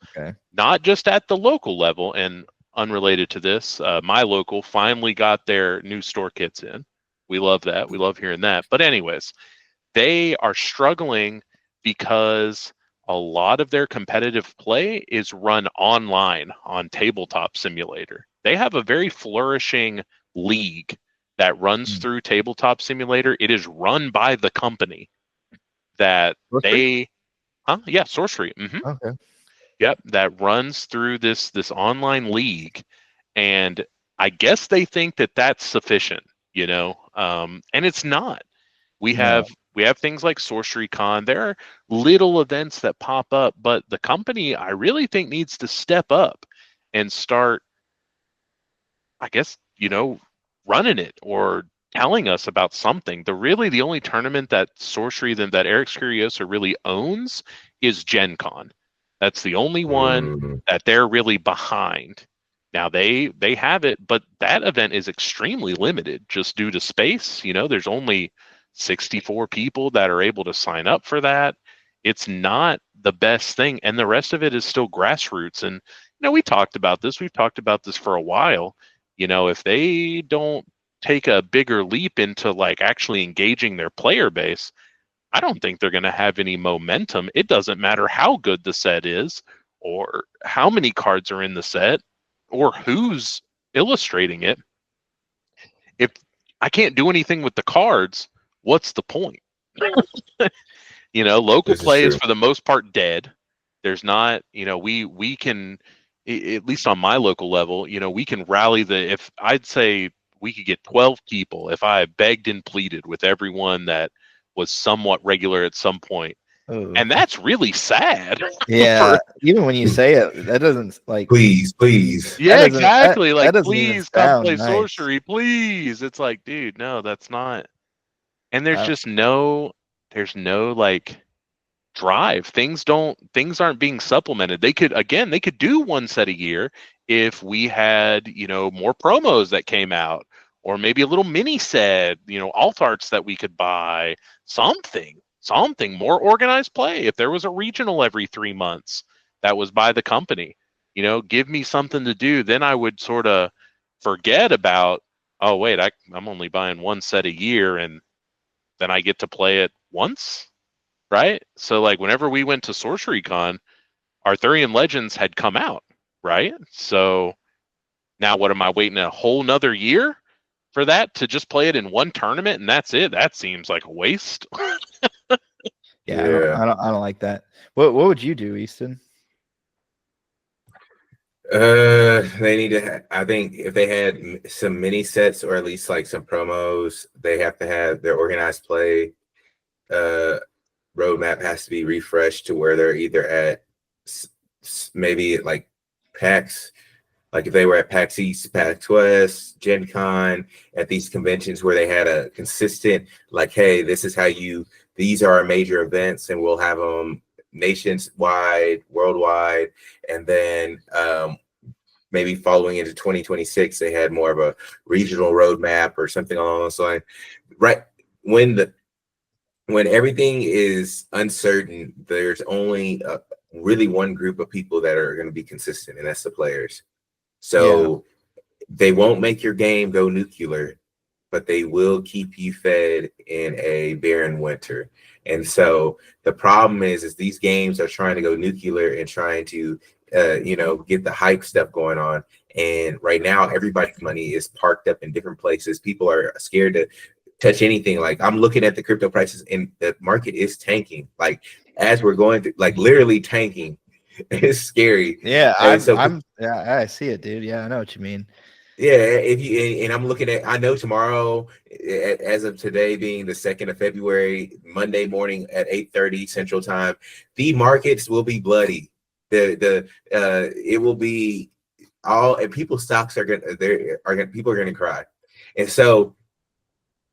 not just at the local level, and unrelated to this, my local finally got their new store kits in. We love that. We love hearing that. But anyways, they are struggling because a lot of their competitive play is run online on Tabletop Simulator. They have a very flourishing league that runs through Tabletop Simulator. It is run by the company that Sorcery? Sorcery. Mm-hmm. Okay. Yep, that runs through this online league, and I guess they think that that's sufficient, and it's not. We have We have things like Sorcery Con. There are little events that pop up, but the company, I really think, needs to step up and start, I guess, running it or telling us about something. The only tournament that Sorcery that Eric Curiosa really owns is Gen Con. That's the only one that they're really behind. Now they have it, but that event is extremely limited just due to space. There's only 64 people that are able to sign up for that. It's not the best thing, and the rest of it is still grassroots. And we talked about this. We've talked about this for a while. If they don't take a bigger leap into like actually engaging their player base, I don't think they're going to have any momentum. It doesn't matter how good the set is or how many cards are in the set or who's illustrating it. If I can't do anything with the cards, what's the point? Local play is for the most part dead. There's not, we can, at least on my local level, we can rally if I'd say we could get 12 people if I begged and pleaded with everyone that was somewhat regular at some point. Ooh. And that's really sad. Yeah, even when you say it, that doesn't like please. Yeah, exactly. Like, please come play Sorcery, please. It's like, dude, no, that's not. And there's just there's no like drive. Things aren't being supplemented. They could do one set a year if we had, more promos that came out, or maybe a little mini set, alt arts that we could buy, something more organized play. If there was a regional every 3 months that was by the company, give me something to do. Then I would sort of forget about, oh wait, I'm only buying one set a year, and then I get to play it once. Right? So like whenever we went to Sorcery Con, Arthurian Legends had come out, right? So now what am I waiting a whole nother year for that to just play it in one tournament and that's it? That seems like a waste. Yeah. I don't like that. What would you do, Easton? They need to I think if they had some mini sets or at least like some promos, they have to have their organized play roadmap has to be refreshed to where they're either at maybe like PAX, like if they were at PAX East, PAX West, Gen Con, at these conventions where they had a consistent, like, hey, this is how these are our major events and we'll have them nationwide, worldwide, and then maybe following into 2026, they had more of a regional roadmap or something along those lines. Right when everything is uncertain, there's only really one group of people that are going to be consistent, and that's the players. So they won't make your game go nuclear, but they will keep you fed in a barren winter. And so the problem is these games are trying to go nuclear and trying to, get the hype stuff going on. And right now, everybody's money is parked up in different places. People are scared to touch anything. Like I'm looking at the crypto prices and the market is tanking. Like as we're going through, like literally tanking. It's scary. Yeah, I see it, dude. Yeah, I know what you mean. Yeah, and I'm looking at, I know tomorrow, as of today being the 2nd of February, Monday morning at 8:30 Central Time, the markets will be bloody. It will be all, and people's stocks people are gonna cry, and so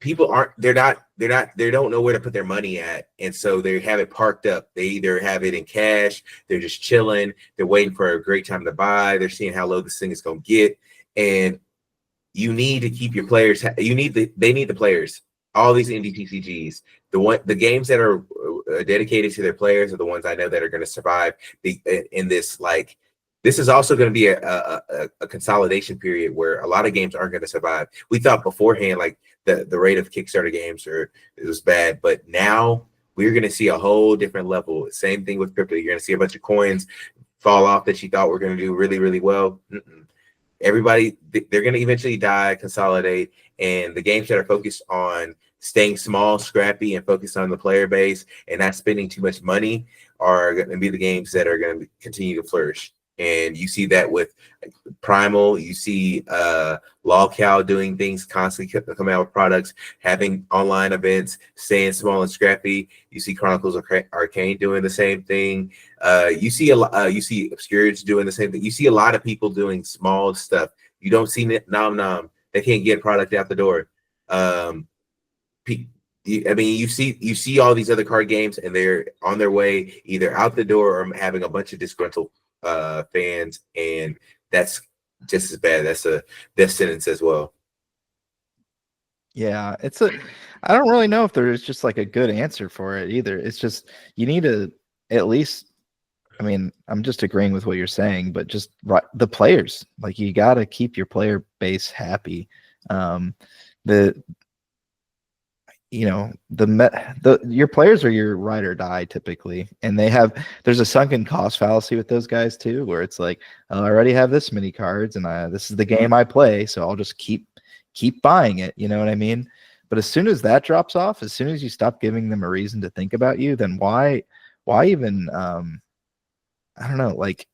people they don't know where to put their money at, and so they have it parked up. They either have it in cash, they're just chilling, they're waiting for a great time to buy, they're seeing how low this thing is gonna get. And you need to keep your players. They need the players. All these indie TCGs, the games that are dedicated to their players are the ones I know that are going to survive. In this, like, this is also going to be a consolidation period where a lot of games aren't going to survive. We thought beforehand, like the rate of Kickstarter games it was bad, but now we're going to see a whole different level. Same thing with crypto. You're going to see a bunch of coins fall off that you thought were going to do really, really well. Everybody, they're going to eventually die, consolidate, and the games that are focused on staying small, scrappy, and focused on the player base and not spending too much money are going to be the games that are going to continue to flourish. And you see that with Primal. You see Lolcow doing things constantly, coming out with products, having online events, staying small and scrappy. You see Chronicles of Arcane doing the same thing. You see you see Obscurage doing the same thing. You see a lot of people doing small stuff. You don't see Nom Nom. They can't get product out the door. I mean, you see all these other card games, and they're on their way either out the door or having a bunch of disgruntled fans, and that's just as bad. That's a death sentence as well. Yeah, I don't really know if there is just like a good answer for it either. It's just you need to at least. I mean, I'm just agreeing with what you're saying, but just the players, like you got to keep your player base happy. Your players are your ride or die typically, and there's a sunken cost fallacy with those guys too, where it's like, oh, I already have this many cards, and this is the game I play, so I'll just keep buying it. You know what I mean? But as soon as that drops off, as soon as you stop giving them a reason to think about you, then why even I don't know, like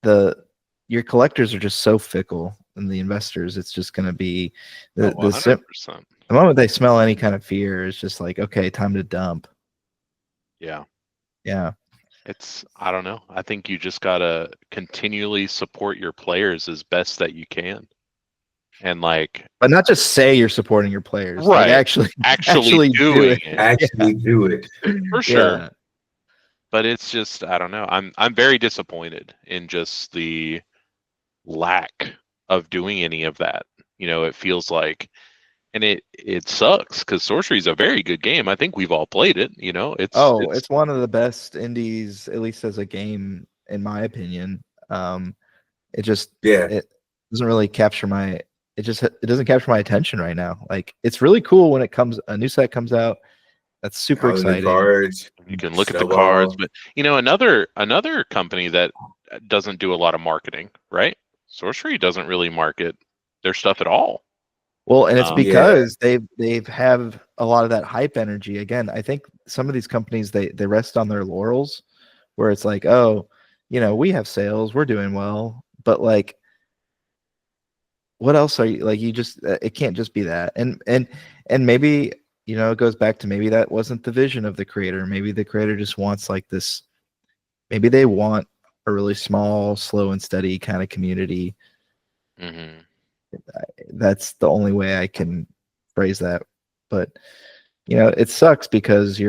your collectors are just so fickle, and the investors, it's just going to be the 100%. The moment they smell any kind of fear, it's just like, okay, time to dump. Yeah. I don't know. I think you just gotta continually support your players as best that you can, and but not just say you're supporting your players, right? Like actually doing it. Actually do it for sure. Yeah. But it's just, I don't know. I'm very disappointed in just the lack of doing any of that. It feels like. And it sucks because Sorcery is a very good game. I think we've all played it. It's one of the best indies, at least as a game, in my opinion. It doesn't really capture my. It doesn't capture my attention right now. Like, it's really cool when a new set comes out. That's super exciting. Cards, you can look at the cards, but another company that doesn't do a lot of marketing, right? Sorcery doesn't really market their stuff at all. Well, and it's because they've have a lot of that hype energy. Again, I think some of these companies they rest on their laurels, where it's like, oh, we have sales, we're doing well, but like, what else are you like? You just it can't just be that, and maybe it goes back to maybe that wasn't the vision of the creator. Maybe the creator just wants like this. Maybe they want a really small, slow and steady kind of community. Mm-hmm. That's the only way I can phrase that. But it sucks because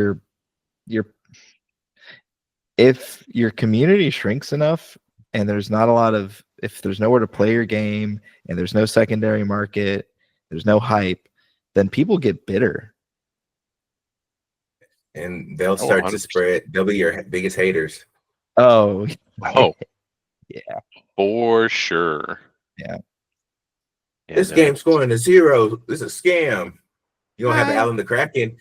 if your community shrinks enough and there's not a lot of, if there's nowhere to play your game and there's no secondary market, there's no hype, then people get bitter. And they'll start 100%. To spread. They'll be your biggest haters. Oh, yeah, for sure. Yeah. This game's going to 0. This is a scam. You don't have Alan the Kraken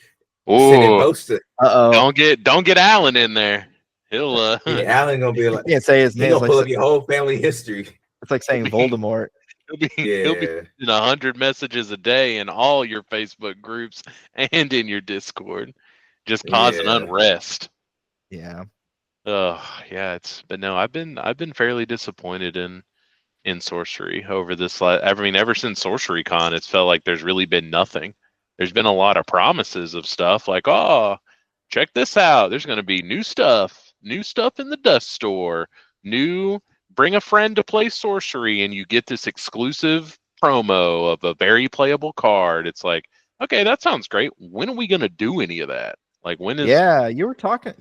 sending posts. Don't get Alan in there. He'll Alan gonna be like, you can't say his name. He'll pull up your whole family history. It's like saying Voldemort. He'll be in 100 messages a day in all your Facebook groups and in your Discord, just causing unrest. Yeah. But no, I've been fairly disappointed in Sorcery over this. Ever since Sorcery Con, it's felt like there's really been nothing. There's been a lot of promises of stuff like, oh, check this out. There's going to be new stuff in the Dust Store, bring a friend to play Sorcery, and you get this exclusive promo of a very playable card. It's like, okay, that sounds great. When are we going to do any of that? Like, when is? Yeah, you were talking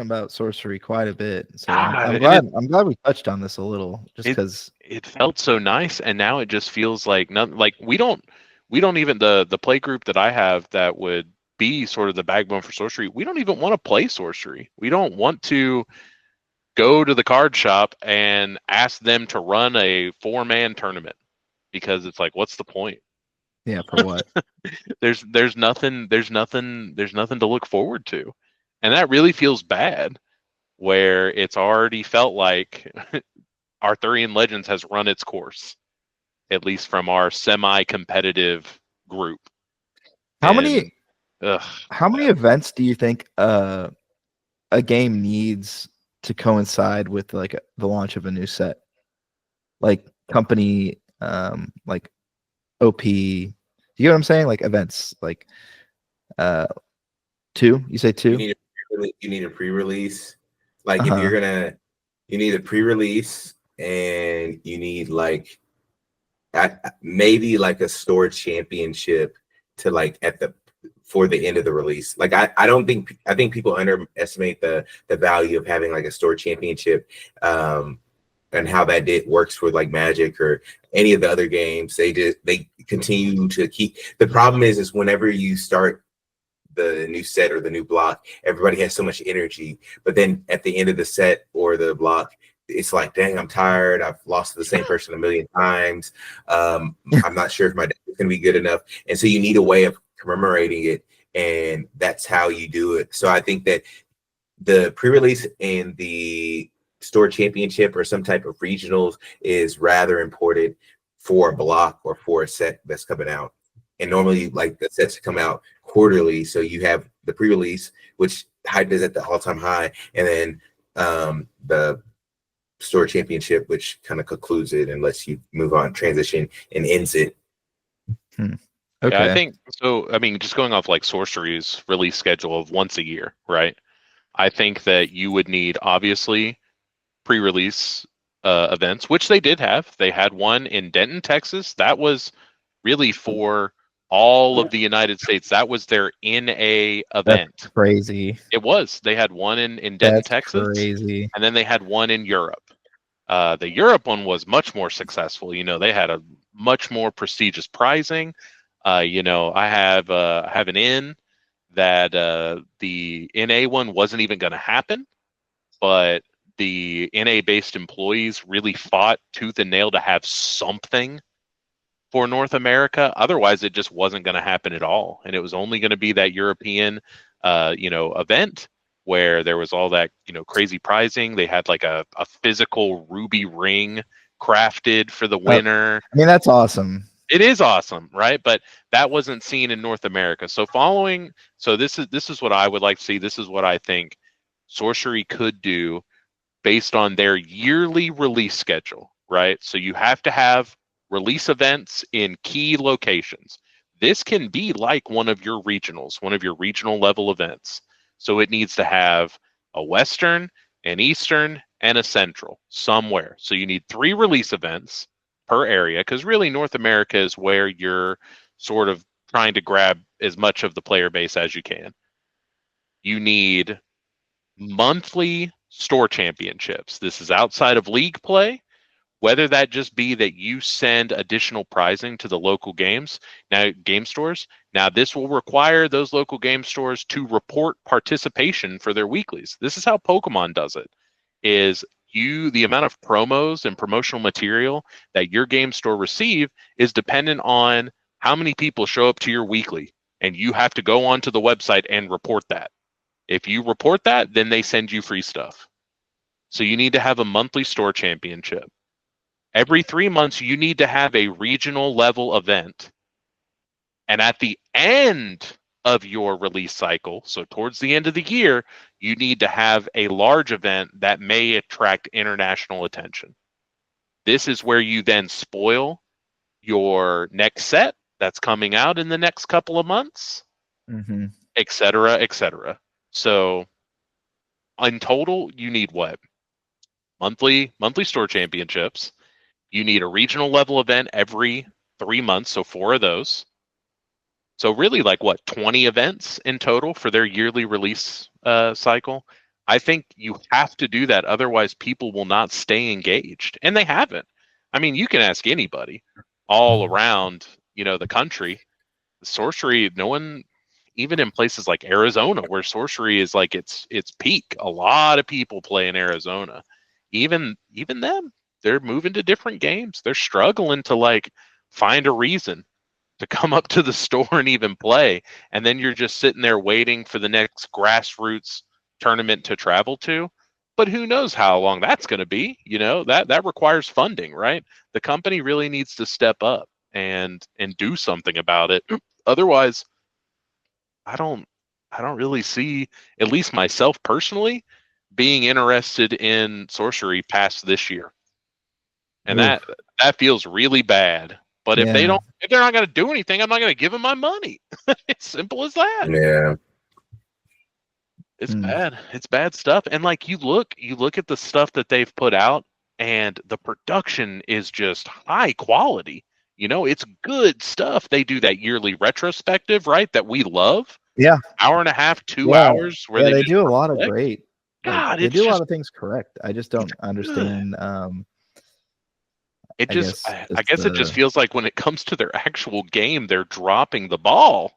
about Sorcery quite a bit. So I'm glad we touched on this a little, just because it felt so nice, and now it just feels like nothing. Like we don't even the play group that I have that would be sort of the backbone for Sorcery. We don't even want to play Sorcery. We don't want to go to the card shop and ask them to run a 4-man tournament, because it's like, what's the point? Yeah, for what? there's nothing to look forward to, and that really feels bad. Where it's already felt like Arthurian Legends has run its course, at least from our semi-competitive group. How many events do you think a game needs to coincide with like the launch of a new set, like company, like OP. You know what I'm saying? Like events, like 2. You say 2? You need a pre-release. Like if you're gonna, you need a pre-release, and you need like maybe like a store championship to like for the end of the release. Like I think people underestimate the value of having like a store championship, and how that works for like Magic or any of the other games. They continue to keep. The problem is whenever you start the new set or the new block, everybody has so much energy, but then at the end of the set or the block, it's like, dang, I'm tired. I've lost to the same person a million times. I'm not sure if my deck is going to be good enough. And so you need a way of commemorating it. And that's how you do it. So I think that the pre-release and the store championship or some type of regionals is rather important for a block or for a set that's coming out. And normally like the sets come out quarterly. So you have the pre-release, which hype is at the all-time high. And then the store championship, which kind of concludes it and lets you move on, transition, and ends it. Okay. Yeah, I think so. I mean, just going off like Sorcery's release schedule of once a year, right? I think that you would need obviously pre-release events, which they did have. They had one in Denton, Texas. That was really for all of the United States. That was their NA event. That's crazy. It was. They had one in Denton, That's Texas. Crazy. And then they had one in Europe. The Europe one was much more successful. You know, they had a much more prestigious prizing. You know, I have an in that the NA one wasn't even going to happen, but the NA-based employees really fought tooth and nail to have something for North America. Otherwise, it just wasn't going to happen at all. And it was only going to be that European, event where there was all that, crazy prizing. They had like a physical ruby ring crafted for the winner. I mean, that's awesome. It is awesome, right? But that wasn't seen in North America. So this is what I would like to see. This is what I think Sorcery could do based on their yearly release schedule, right? So you have to have release events in key locations. This can be like one of your regionals, one of your regional level events. So it needs to have a Western, an Eastern, and a Central somewhere. So you need 3 release events per area, because really North America is where you're sort of trying to grab as much of the player base as you can. You need monthly store championships. This is outside of league play, whether that just be that you send additional prizing to the local game stores. Now, this will require those local game stores to report participation for their weeklies. This is how Pokemon does it, is the amount of promos and promotional material that your game store receive is dependent on how many people show up to your weekly, and you have to go onto the website and report that. If you report that, then they send you free stuff. So you need to have a monthly store championship. Every 3 months, you need to have a regional level event. And at the end of your release cycle, so towards the end of the year, you need to have a large event that may attract international attention. This is where you then spoil your next set that's coming out in the next couple of months, et cetera, et cetera. So in total, you need what? Monthly store championships. You need a regional level event every 3 months, so 4 of those. So really, like 20 events in total for their yearly release cycle. I think you have to do that, otherwise people will not stay engaged, and they haven't. I mean, you can ask anybody all around, the country. Sorcery, no one, even in places like Arizona, where Sorcery is like its peak, a lot of people play in Arizona. Even them, they're moving to different games. They're struggling to find a reason to come up to the store and even play. And then you're just sitting there waiting for the next grassroots tournament to travel to. But who knows how long that's going to be? That requires funding, right? The company really needs to step up and do something about it. Otherwise, I don't really see, at least myself personally, being interested in sorcery past this year. And Oof. that feels really bad. But if they're not going to do anything, I'm not going to give them my money. It's simple as that. Yeah. It's bad. It's bad stuff. And like you look at the stuff that they've put out, and the production is just high quality. You know, it's good stuff. They do that yearly retrospective, right? That we love. Yeah. Hour and a half, 2 hours. Where they do a lot of great. God, they do a lot of things correct. I just don't understand. I guess it just feels like when it comes to their actual game, they're dropping the ball.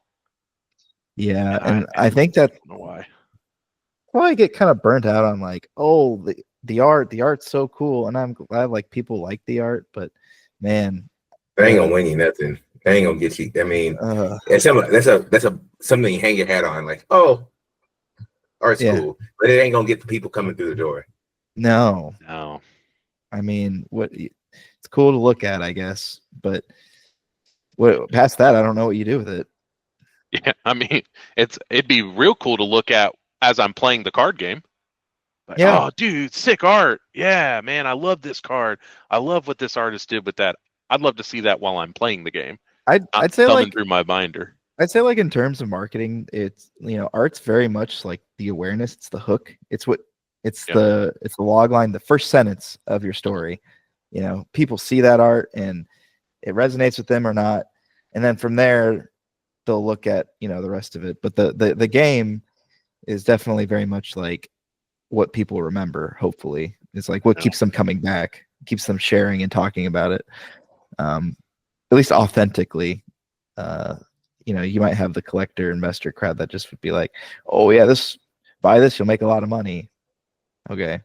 Yeah, and I think that. I don't know why. Well, I get kind of burnt out on like, oh, the art's so cool, and I'm glad like people like the art, but man, they ain't gonna win you nothing. They ain't gonna get you. I mean, that's something you hang your hat on. Like, oh, art's cool, but it ain't gonna get the people coming through the door. No. I mean, it's cool to look at, I guess, but past that, I don't know what you do with it. Yeah, I mean, it'd be real cool to look at as I'm playing the card game. Like, oh, dude, sick art. Yeah, man, I love this card. I love what this artist did with that. I'd love to see that while I'm playing the game. I'd say like through my binder. I'd say like in terms of marketing, it's art's very much like the awareness. It's the hook. It's the log line, the first sentence of your story. You know, people see that art and it resonates with them or not, and then from there they'll look at the rest of it. But the game is definitely very much like what people remember. Hopefully, it's like what keeps them coming back, keeps them sharing and talking about it. At least authentically. You might have the collector investor crowd that just would be like, oh yeah, buy this, you'll make a lot of money. Okay.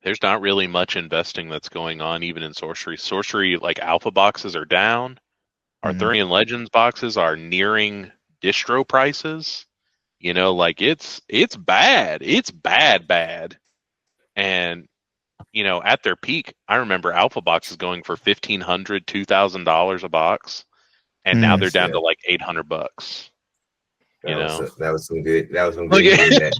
There's not really much investing that's going on even in sorcery. Sorcery, like alpha boxes are down. Arthurian Legends boxes are nearing distro prices. Like it's bad. It's bad. And at their peak, I remember alpha boxes going for $1,500, $2,000 a box, and now they're down to like $800. That was some good. That was some good.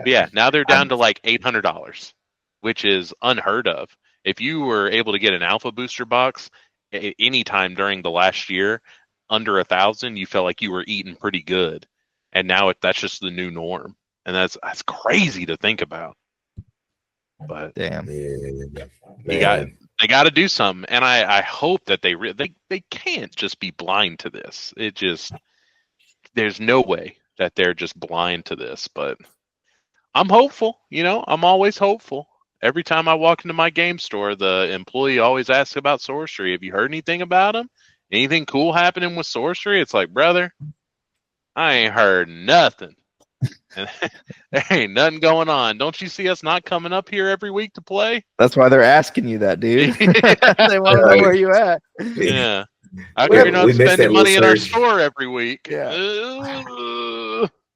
Yeah, now they're down to like $800, which is unheard of. If you were able to get an alpha booster box anytime during the last year under 1,000, you felt like you were eating pretty good, and now that's just the new norm, and that's crazy to think about. But damn, they got to do something, and I hope that they can't just be blind to this. There's no way that they're just blind to this, but I'm hopeful. I'm always hopeful. Every time I walk into my game store, the employee always asks about sorcery. Have you heard anything about them? Anything cool happening with sorcery? It's like, brother, I ain't heard nothing. And there ain't nothing going on. Don't you see us not coming up here every week to play? That's why they're asking you that, dude. They want to know where you at. Yeah. How come you're not spending money in our store every week? Yeah.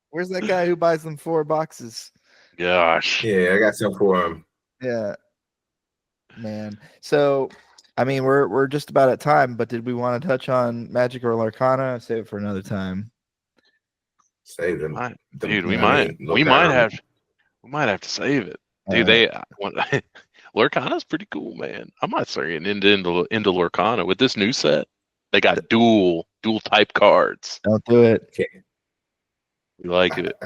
Where's that guy who buys them 4 boxes? Gosh. Yeah, I got some for him. Yeah. Man. So, I mean, we're just about at time, but did we want to touch on Magic or Lorcana? Save it for another time. Save them. Dude, we might have to save it. Dude, Lorcana's pretty cool, man. I might start getting into Lorcana with this new set. They got dual type cards. Don't do it. Okay. We like it.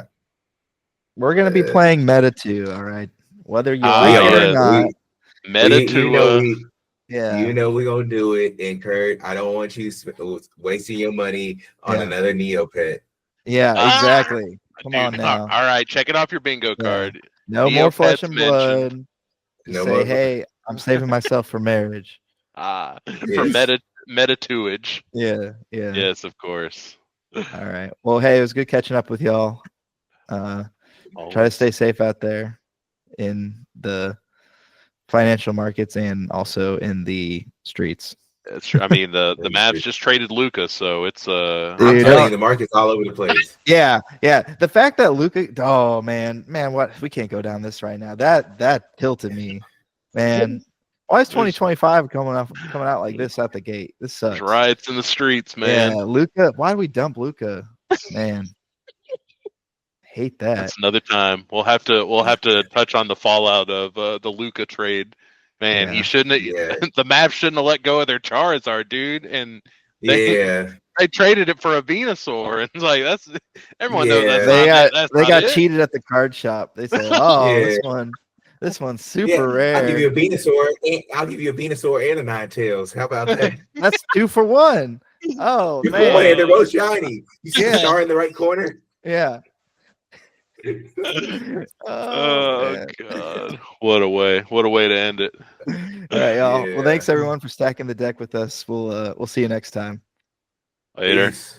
We're gonna be playing Metazoo, all right. Whether you like it or not. Metazoo. We're gonna do it. And Kurt, I don't want you wasting your money on another Neopet. Yeah, exactly. Come on now. All right, check it off your bingo card. No more flesh and blood. Hey, I'm saving myself for marriage. For Metazooage. Yeah. Yes, of course. All right. Well, hey, it was good catching up with y'all. Try to stay safe out there in the financial markets and also in the streets. That's true. I mean, the Mavs just traded Luka, so it's I'm telling you, the market's all over the place. Yeah. The fact that Luka, oh man, what? We can't go down this right now. That tilted me, man. Why is 2025 coming out like this out the gate? This sucks. Riots in the streets, man. Yeah, Luka. Why did we dump Luka, man? hate that. That's another time. We'll have to touch on the fallout of the Luca trade. Man, he shouldn't have, the Mavs shouldn't have let go of their Charizard, dude. And they traded it for a Venusaur. And it's like everyone knows that's they not got it. cheated at the card shop. They said, "Oh, this one's super rare. I'll give you a Venusaur. I'll give you a Venusaur and a Ninetales. How about that? That's 2 for 1. Oh man, they're both shiny. You see the star in the right corner? Yeah. Oh God! What a way to end it. All right, y'all. Well, thanks everyone for stacking the deck with us. We'll see you next time. Later. Peace.